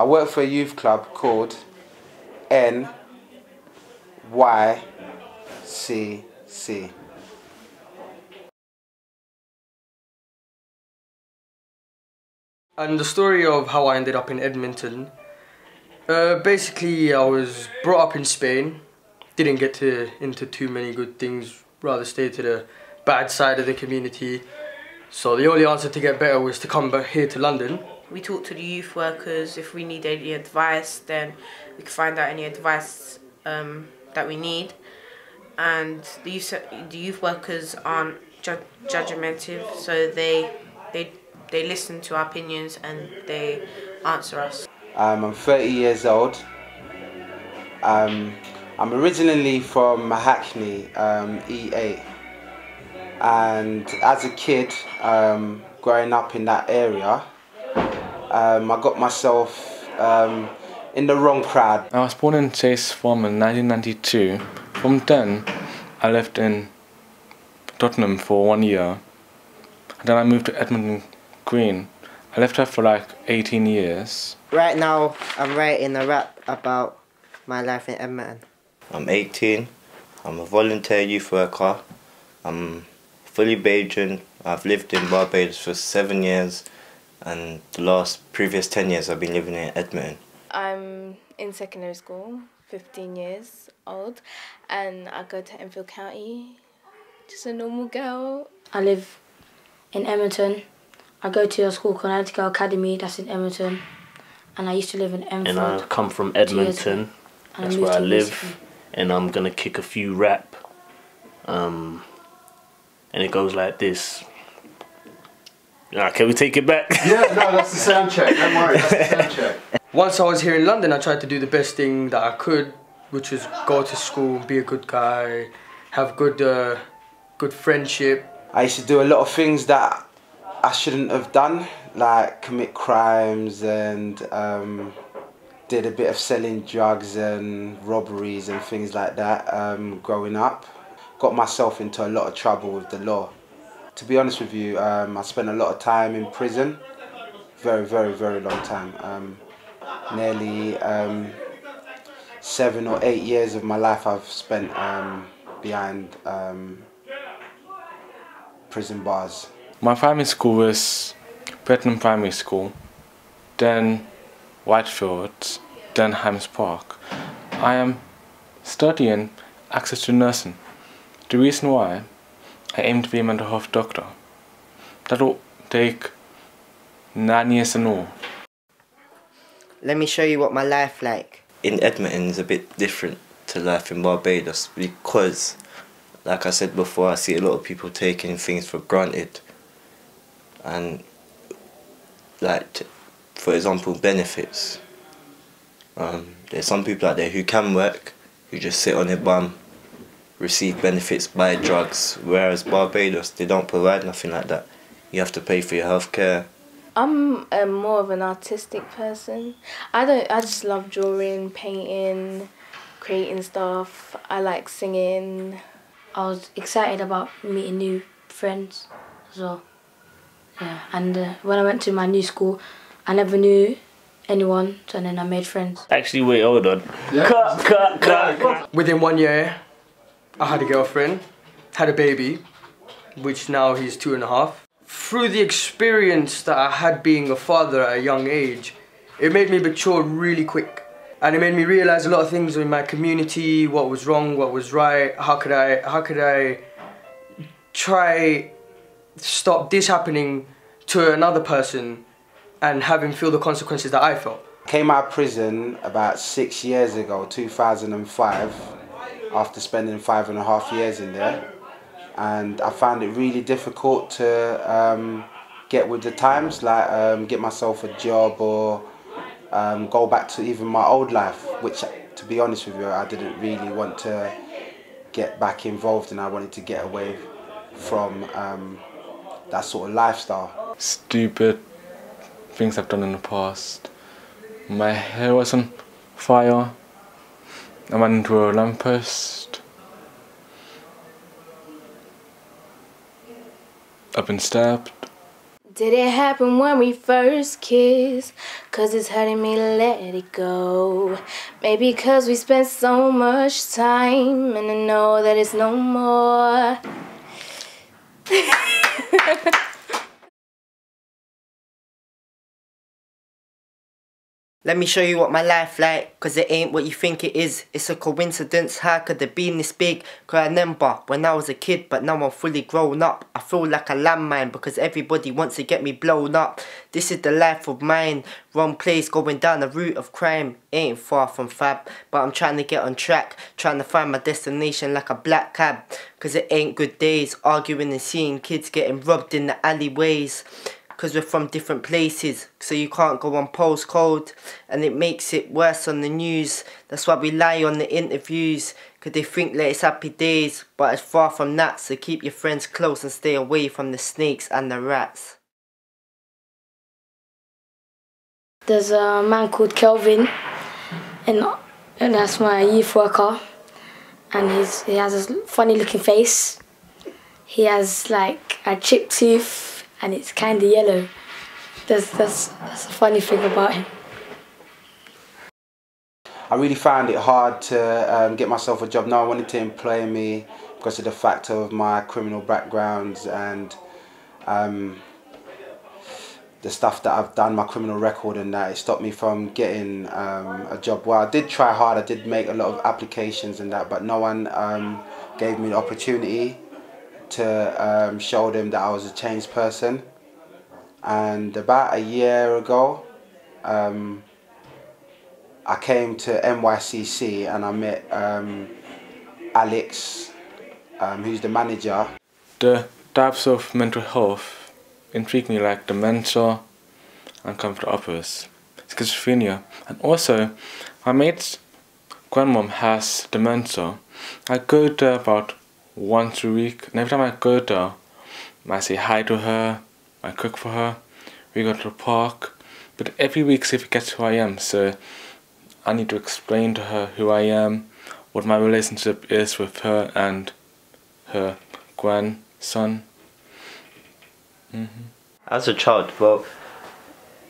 I work for a youth club called NYCC. And the story of how I ended up in Edmonton, basically I was brought up in Spain, didn't get into too many good things, rather stayed to the bad side of the community. So the only answer to get better was to come back here to London. We talk to the youth workers. If we need any advice, then we can find out any advice that we need. And the youth workers aren't judgmental, so they listen to our opinions and they answer us. I'm 30 years old. I'm originally from Hackney, E8. And as a kid, growing up in that area, I got myself in the wrong crowd. I was born in Chase Farm in 1992. From then, I lived in Tottenham for 1 year. Then I moved to Edmonton Green. I lived there for like 18 years. Right now, I'm writing a rap about my life in Edmonton. I'm 18. I'm a volunteer youth worker. I'm fully Bajan. I've lived in Barbados for 7 years, and the previous 10 years I've been living in Edmonton. I'm in secondary school, 15 years old, and I go to Enfield County, just a normal girl. I live in Edmonton. I go to a school called Untitled Academy, that's in Edmonton, and I used to live in Enfield. And I come from Edmonton, that's where I live, and I'm gonna kick a few rap, and it goes like this. Can we take it back? Yeah, no, that's the sound check, don't worry, that's the sound check. Once I was here in London, I tried to do the best thing that I could, which was go to school, be a good guy, have good friendship. I used to do a lot of things that I shouldn't have done, like commit crimes, and did a bit of selling drugs and robberies and things like that growing up. Got myself into a lot of trouble with the law. To be honest with you, I spent a lot of time in prison, very, very, very long time. Nearly 7 or 8 years of my life I've spent behind prison bars. My primary school was Bretton Primary School, then Whitefield, then Hymes Park. I am studying access to nursing. The reason why I aim to be a mental health doctor. That will take 9 years and all. Let me show you what my life like. In Edmonton is a bit different to life in Barbados because, like I said before, I see a lot of people taking things for granted. And like, for example, benefits. There's some people out there who can work, who just sit on their bum, receive benefits, buy drugs, whereas Barbados, they don't provide nothing like that. You have to pay for your healthcare. I'm more of an artistic person. I just love drawing, painting, creating stuff. I like singing. I was excited about meeting new friends as well. Yeah, and when I went to my new school, I never knew anyone, so then I made friends. Actually, wait, hold on. Yeah. Cut. Within 1 year, I had a girlfriend, had a baby, which now he's 2.5. Through the experience that I had being a father at a young age, it made me mature really quick. And it made me realise a lot of things in my community, what was wrong, what was right, how could I try stop this happening to another person and have him feel the consequences that I felt. Came out of prison about 6 years ago, 2005, after spending 5.5 years in there. And I found it really difficult to get with the times, like get myself a job or go back to even my old life, which, to be honest with you, I didn't really want to get back involved in. I wanted to get away from that sort of lifestyle. Stupid things I've done in the past. My hair was on fire. I went into a lamppost. I've been stabbed. Did it happen when we first kissed? 'Cause it's hurting me to let it go. Maybe 'cause we spent so much time and I know that it's no more. Let me show you what my life like, 'cause it ain't what you think it is. It's a coincidence, how could it been this big? 'Cause I remember when I was a kid, but now I'm fully grown up. I feel like a landmine because everybody wants to get me blown up. This is the life of mine, wrong place, going down the route of crime. Ain't far from fab, but I'm trying to get on track, trying to find my destination like a black cab. 'Cause it ain't good days, arguing and seeing kids getting robbed in the alleyways. 'Cause we're from different places, so you can't go on postcode, and it makes it worse on the news. That's why we lie on the interviews, 'cause they think that it's happy days, but it's far from that. So keep your friends close and stay away from the snakes and the rats. There's a man called Kelvin, and that's my youth worker, and he has a funny looking face. He has like a chipped tooth, and it's kind of yellow. That's a funny thing about him. I really found it hard to get myself a job. No one wanted to employ me because of the fact of my criminal background and the stuff that I've done, my criminal record and that. It stopped me from getting a job. Well, I did try hard, I did make a lot of applications and that, but no one gave me the opportunity to show them that I was a changed person. And about a year ago, I came to NYCC and I met Alex, who's the manager. The types of mental health intrigue me, like dementia, uncomfortable uppers, schizophrenia, and also my mate's grandmom has dementia. I go there about once a week, and every time I go there, I say hi to her, I cook for her, we go to the park, but every week she forgets who I am, so I need to explain to her who I am, what my relationship is with her and her grandson. As a child, well,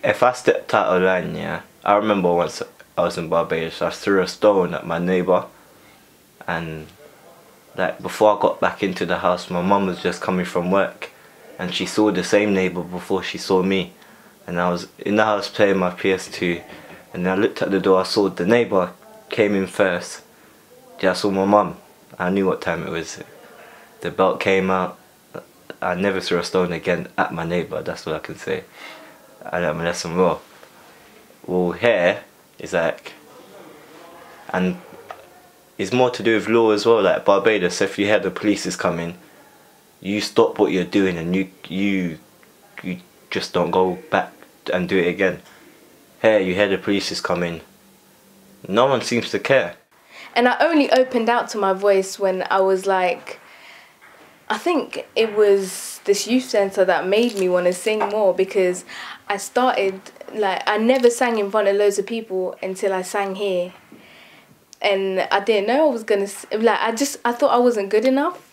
if I stepped out of line, yeah, I remember once I was in Barbados, I threw a stone at my neighbour, and like before I got back into the house, my mum was just coming from work and she saw the same neighbour before she saw me, and I was in the house playing my PS2, and then I looked at the door, I saw the neighbour came in first. Yeah, I saw my mum, I knew what time it was. The belt came out. I never threw a stone again at my neighbour, that's what I can say. I learned my lesson well. Well, here is like, and it's more to do with law as well. Like Barbados, if you hear the police is coming, you stop what you're doing and you just don't go back and do it again. Here, you hear the police is coming, no one seems to care. And I only opened out to my voice when I was like, I think it was this youth centre that made me want to sing more, because I started, like, I never sang in front of loads of people until I sang here. And I didn't know I was going to, like, I thought I wasn't good enough.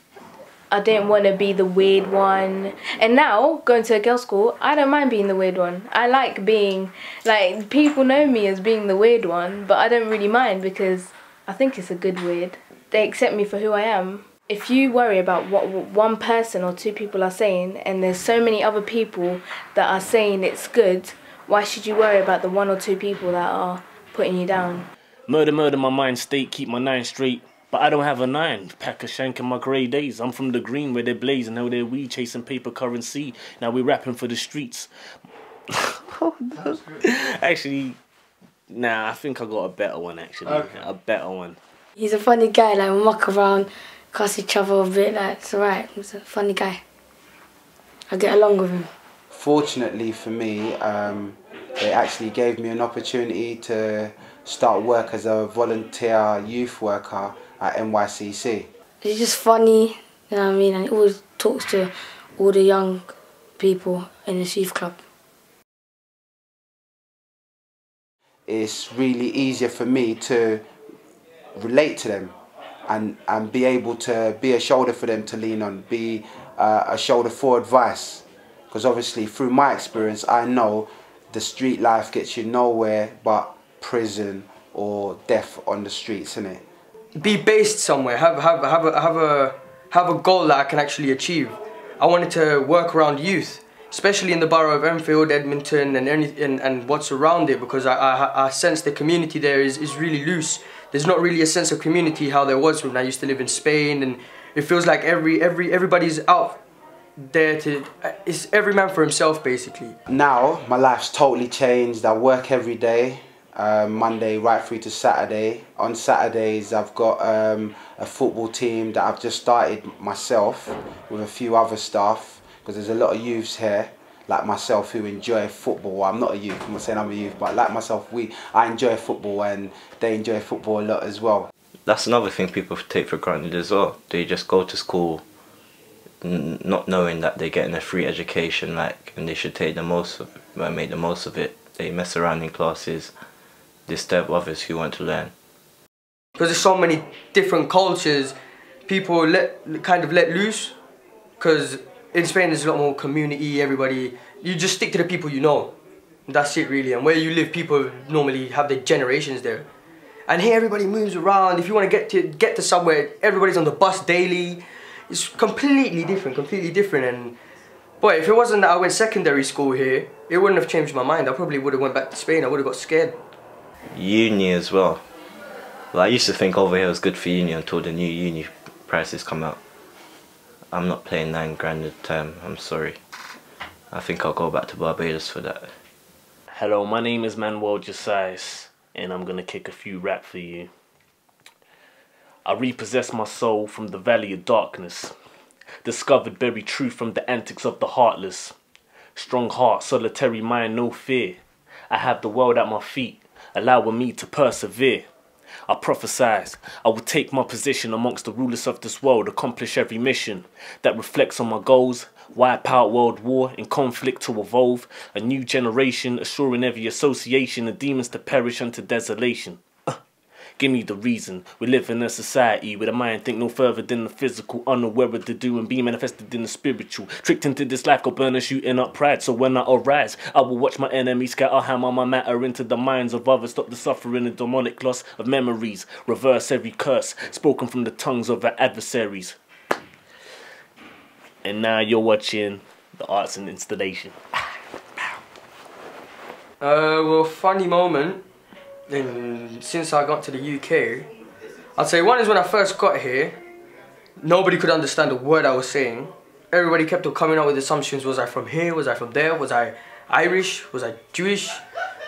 I didn't want to be the weird one. And now, going to a girls' school, I don't mind being the weird one. I like being, like, people know me as being the weird one, but I don't really mind because I think it's a good weird. They accept me for who I am. If you worry about what one person or two people are saying, and there's so many other people that are saying it's good, why should you worry about the one or two people that are putting you down? Murder, murder my mind state, keep my 9 straight. But I don't have a 9, pack a shank in my grey days. I'm from the green where they're blazing, now they're weed chasing paper currency. Now we're rapping for the streets. Actually, nah, I think I got a better one actually. Okay. A better one. He's a funny guy, like we muck around, cuss each other a bit, like it's alright. He's a funny guy. I get along with him. Fortunately for me, they actually gave me an opportunity to start work as a volunteer youth worker at NYCC. He's just funny, you know what I mean, and he always talks to all the young people in his youth club. It's really easier for me to relate to them and be able to be a shoulder for them to lean on, be a shoulder for advice. Because obviously through my experience, I know the street life gets you nowhere but prison or death on the streets, innit? Be based somewhere, have a goal that I can actually achieve. I wanted to work around youth, especially in the borough of Enfield, Edmonton, and what's around it, because I sense the community there is really loose. There's not really a sense of community how there was when I used to live in Spain, and it feels like everybody's out there to, it's every man for himself basically. Now my life's totally changed. I work every day, Monday right through to Saturday. On Saturdays I've got a football team that I've just started myself with a few other staff, because there's a lot of youths here like myself who enjoy football. Well, I'm not a youth, I'm not saying I'm a youth, but like myself, I enjoy football and they enjoy football a lot as well. That's another thing people take for granted as well. They just go to school not knowing that they're getting a free education, like, and they should take the most of it, make the most of it. They mess around in classes, disturb others who want to learn. Because there's so many different cultures, people kind of let loose. Because in Spain there's a lot more community, everybody, you just stick to the people you know. That's it really, and where you live people normally have their generations there. And here everybody moves around. If you want to get to somewhere, everybody's on the bus daily. It's completely different. And boy, if it wasn't that I went secondary school here, it wouldn't have changed my mind. I probably would have went back to Spain. I would have got scared. Uni as well. Well, I used to think over here was good for uni until the new uni prices come out. I'm not paying £9 a term, I'm sorry. I think I'll go back to Barbados for that. Hello, my name is Manuel Josias, and I'm gonna kick a few rap for you. I repossessed my soul from the valley of darkness, discovered buried truth from the antics of the heartless. Strong heart, solitary mind, no fear. I have the world at my feet, allowing me to persevere. I prophesize, I will take my position amongst the rulers of this world, accomplish every mission that reflects on my goals, wipe out world war in conflict to evolve, a new generation assuring every association of demons to perish unto desolation. Give me the reason. We live in a society where the mind think no further than the physical, unaware of the do and be manifested in the spiritual. Tricked into this life, go burn and shooting up pride. So when I arise, I will watch my enemies scatter, hammer my matter into the minds of others, stop the suffering and demonic loss of memories, reverse every curse spoken from the tongues of our adversaries. And now you're watching the Arts and Installation. Well, funny moment. Since I got to the UK, I'd say one is when I first got here, nobody could understand a word I was saying. Everybody kept on coming up with assumptions. Was I from here? Was I from there? Was I Irish? Was I Jewish?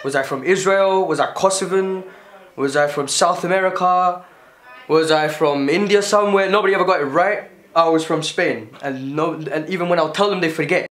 Was I from Israel? Was I Kosovan? Was I from South America? Was I from India somewhere? Nobody ever got it right. I was from Spain, and even when I'll tell them, they forget.